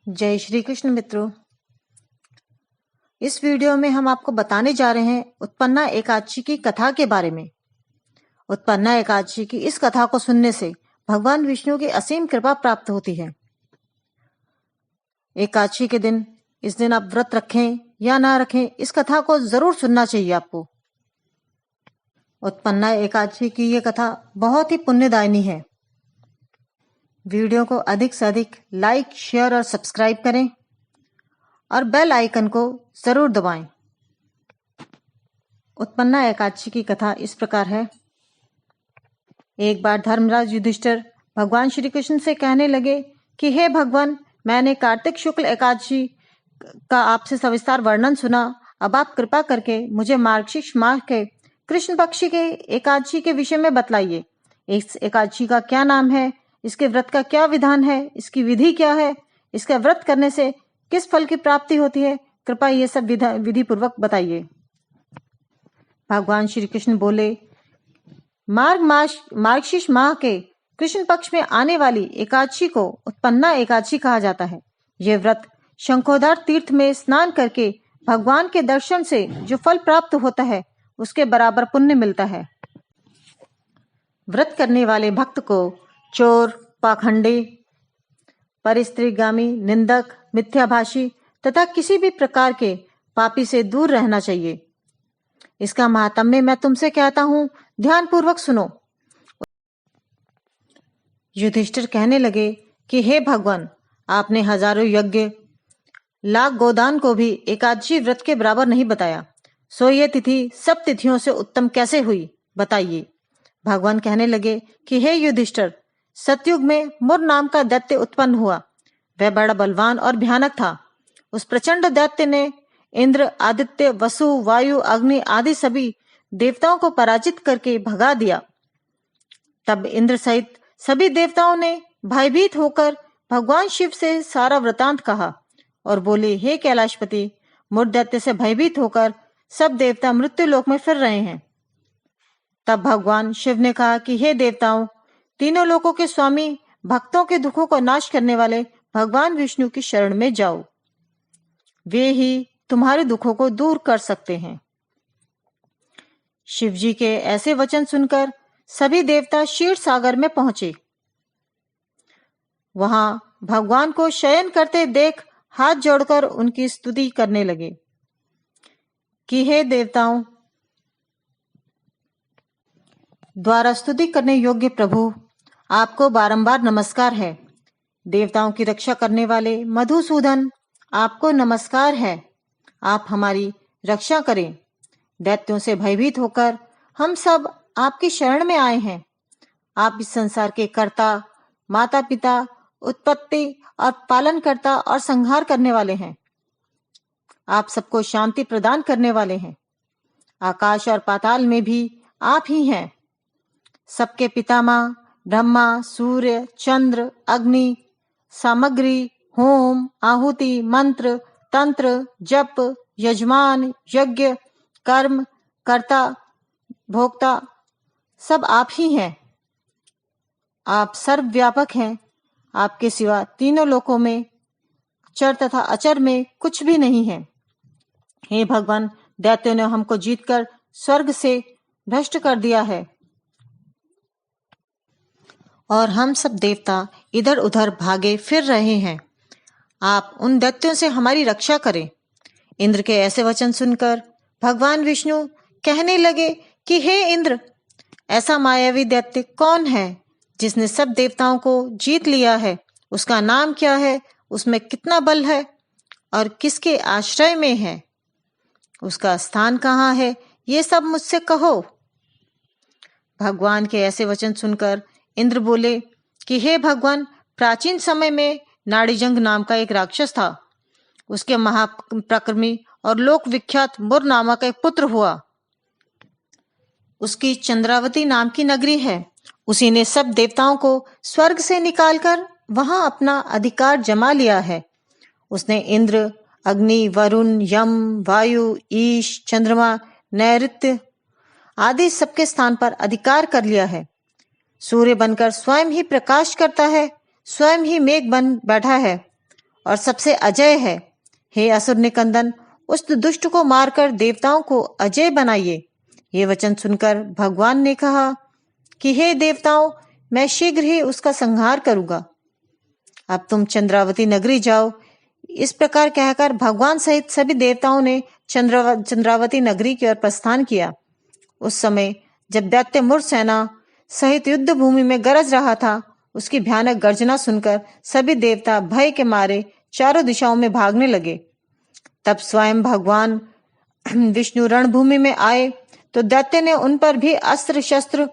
जय श्री कृष्ण मित्रों। इस वीडियो में हम आपको बताने जा रहे हैं उत्पन्ना एकादशी की कथा के बारे में। उत्पन्ना एकादशी की इस कथा को सुनने से भगवान विष्णु की असीम कृपा प्राप्त होती है। एकादशी के दिन इस दिन आप व्रत रखें या ना रखें, इस कथा को जरूर सुनना चाहिए आपको। उत्पन्ना एकादशी की ये कथा बहुत ही पुण्यदायिनी है। वीडियो को अधिक से अधिक लाइक, शेयर और सब्सक्राइब करें और बेल आइकन को जरूर दबाएं। उत्पन्ना एकादशी की कथा इस प्रकार है। एक बार धर्मराज युधिष्ठिर भगवान श्री कृष्ण से कहने लगे कि हे भगवान, मैंने कार्तिक शुक्ल एकादशी का आपसे सविस्तार वर्णन सुना। अब आप कृपा करके मुझे मार्गशीर्ष माह के कृष्ण पक्षी के एकादशी के विषय में बतलाइए। इस एकादशी का क्या नाम है, इसके व्रत का क्या विधान है, इसकी विधि क्या है, इसका व्रत करने से किस फल की प्राप्ति होती है, कृपया ये सब विधि पूर्वक बताइए। भगवान श्री कृष्ण बोले, मार्गशीर्ष माह के कृष्ण पक्ष में आने वाली एकादशी को उत्पन्ना एकादशी कहा जाता है। यह व्रत शंखोदर तीर्थ में स्नान करके भगवान के दर्शन से जो फल प्राप्त होता है उसके बराबर पुण्य मिलता है। व्रत करने वाले भक्त को चोर, पाखंडी, परिस्त्रीगामी, निंदक, मिथ्याभाषी तथा किसी भी प्रकार के पापी से दूर रहना चाहिए। इसका महात्म्य मैं तुमसे कहता हूं, ध्यान पूर्वक सुनो। युधिष्ठिर कहने लगे कि हे भगवान, आपने हजारों यज्ञ, लाख गोदान को भी एकादशी व्रत के बराबर नहीं बताया। सो ये तिथि सब तिथियों से उत्तम कैसे हुई, बताइए। भगवान कहने लगे कि हे युधिष्ठिर, सतयुग में मुर नाम का दैत्य उत्पन्न हुआ। वह बड़ा बलवान और भयानक था। उस प्रचंड दैत्य ने इंद्र, आदित्य, वसु, वायु, अग्नि आदि सभी देवताओं को पराजित करके भगा दिया। तब इंद्र सहित सभी देवताओं ने भयभीत होकर भगवान शिव से सारा वृतांत कहा और बोले, हे कैलाशपति, मुर दैत्य से भयभीत होकर सब देवता मृत्यु लोक में फिर रहे हैं। तब भगवान शिव ने कहा कि हे देवताओं, तीनों लोकों के स्वामी, भक्तों के दुखों को नाश करने वाले भगवान विष्णु की शरण में जाओ। वे ही तुम्हारे दुखों को दूर कर सकते हैं। शिव जी के ऐसे वचन सुनकर सभी देवता क्षीर सागर में पहुंचे। वहां भगवान को शयन करते देख हाथ जोड़कर उनकी स्तुति करने लगे कि हे देवताओं द्वारा स्तुति करने योग्य प्रभु, आपको बारंबार नमस्कार है। देवताओं की रक्षा करने वाले मधुसूदन, आपको नमस्कार है। आप हमारी रक्षा करें। दैत्यों से भयभीत होकर हम सब आपकी शरण में आए हैं। आप इस संसार के कर्ता, माता पिता, उत्पत्ति और पालनकर्ता और संहार करने वाले हैं। आप सबको शांति प्रदान करने वाले हैं। आकाश और पाताल में भी आप ही हैं। सबके पितामह ब्रह्मा, सूर्य, चंद्र, अग्नि, सामग्री, होम, आहुति, मंत्र, तंत्र, जप, यजमान, यज्ञ, कर्म, कर्ता, भोक्ता, सब आप ही हैं। आप सर्वव्यापक हैं। आपके सिवा तीनों लोकों में, चर तथा अचर में कुछ भी नहीं है। हे भगवान, दैत्यों ने हमको जीतकर स्वर्ग से भ्रष्ट कर दिया है और हम सब देवता इधर उधर भागे फिर रहे हैं। आप उन दैत्यों से हमारी रक्षा करें। इंद्र के ऐसे वचन सुनकर भगवान विष्णु कहने लगे कि हे इंद्र, ऐसा मायावी दैत्य कौन है जिसने सब देवताओं को जीत लिया है? उसका नाम क्या है? उसमें कितना बल है और किसके आश्रय में है? उसका स्थान कहाँ है? ये सब मुझसे कहो। भगवान के ऐसे वचन सुनकर इंद्र बोले कि हे भगवान, प्राचीन समय में नाड़ीजंग नाम का एक राक्षस था। उसके महापराक्रमी और लोक विख्यात मुर नामक एक पुत्र हुआ। उसकी चंद्रावती नाम की नगरी है। उसी ने सब देवताओं को स्वर्ग से निकालकर वहां अपना अधिकार जमा लिया है। उसने इंद्र, अग्नि, वरुण, यम, वायु, ईश, चंद्रमा, नैऋत्य आदि सबके स्थान पर अधिकार कर लिया है। सूर्य बनकर स्वयं ही प्रकाश करता है, स्वयं ही मेघ बन बैठा है और सबसे अजय है। हे असुर निकंदन, उस दुष्ट को मारकर देवताओं को अजय बनाइए। ये वचन सुनकर भगवान ने कहा कि हे देवताओं, मैं शीघ्र ही उसका संहार करूंगा। अब तुम चंद्रावती नगरी जाओ। इस प्रकार कहकर भगवान सहित सभी देवताओं ने चंद्रावती नगरी की ओर प्रस्थान किया। उस समय जब दैत्य मुर सेना सहित युद्ध भूमि में गरज रहा था, उसकी भयानक गर्जना सुनकर सभी देवता भय के मारे चारों दिशाओं में भागने लगे। तब स्वयं भगवान विष्णु रणभूमि में आए तो दैत्य ने उन पर भी अस्त्र शस्त्र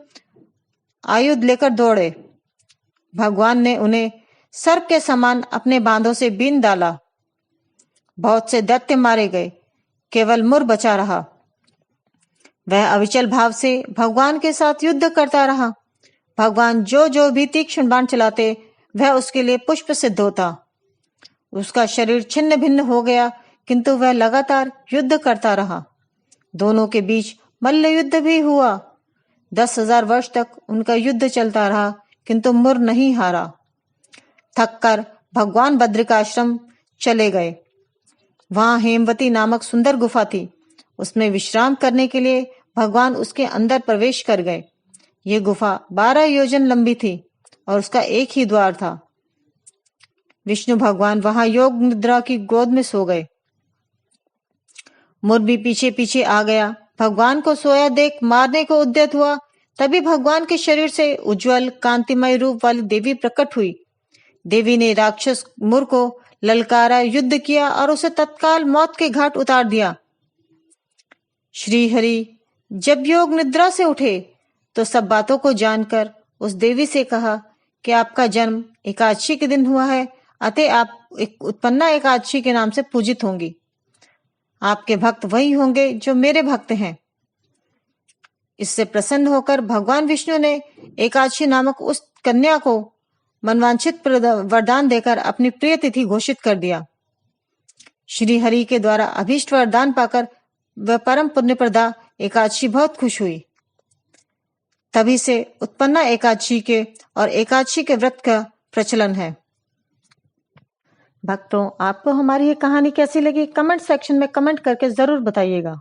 आयुध लेकर दौड़े। भगवान ने उन्हें सर्प के समान अपने बांधों से बीन डाला। बहुत से दैत्य मारे गए, केवल मुर बचा रहा। वह अविचल भाव से भगवान के साथ युद्ध करता रहा। भगवान जो भी तीक्ष्ण बाण चलाते, वह उसके लिए पुष्प सिद्ध होता। उसका शरीर छिन्न भिन्न हो गया, किंतु वह लगातार युद्ध करता रहा। दोनों के बीच मल्ल युद्ध भी हुआ। 10,000 वर्ष तक उनका युद्ध चलता रहा, किंतु मुर नहीं हारा। थककर भगवान बद्रिकाश्रम चले गए। वहां हेमवती नामक सुंदर गुफा थी। उसमें विश्राम करने के लिए भगवान उसके अंदर प्रवेश कर गए। ये गुफा 12 योजन लंबी थी और उसका एक ही द्वार था। विष्णु भगवान वहां योग निद्रा की गोद में सो गए। मुर भी पीछे पीछे आ गया। भगवान को सोया देख मारने को उद्यत हुआ। तभी भगवान के शरीर से उज्जवल कांतिमय रूप वाली देवी प्रकट हुई। देवी ने राक्षस मुर को ललकारा, युद्ध किया और उसे तत्काल मौत के घाट उतार दिया। श्री हरि जब योग निद्रा से उठे तो सब बातों को जानकर उस देवी से कहा कि आपका जन्म एकादशी के दिन हुआ है, अतः आप उत्पन्ना एकादशी के नाम से पूजित होंगी। आपके भक्त वही होंगे जो मेरे भक्त हैं। इससे प्रसन्न होकर भगवान विष्णु ने एकादशी नामक उस कन्या को मनवांछित वरदान देकर अपनी प्रिय तिथि घोषित कर दिया। श्री हरि के द्वारा अभीष्ट वरदान पाकर वह परम पुण्यप्रदा एकादशी बहुत खुश हुई। तभी से उत्पन्ना एकादशी के और एकादशी के व्रत का प्रचलन है। भक्तों, आपको हमारी ये कहानी कैसी लगी? कमेंट सेक्शन में कमेंट करके जरूर बताइएगा।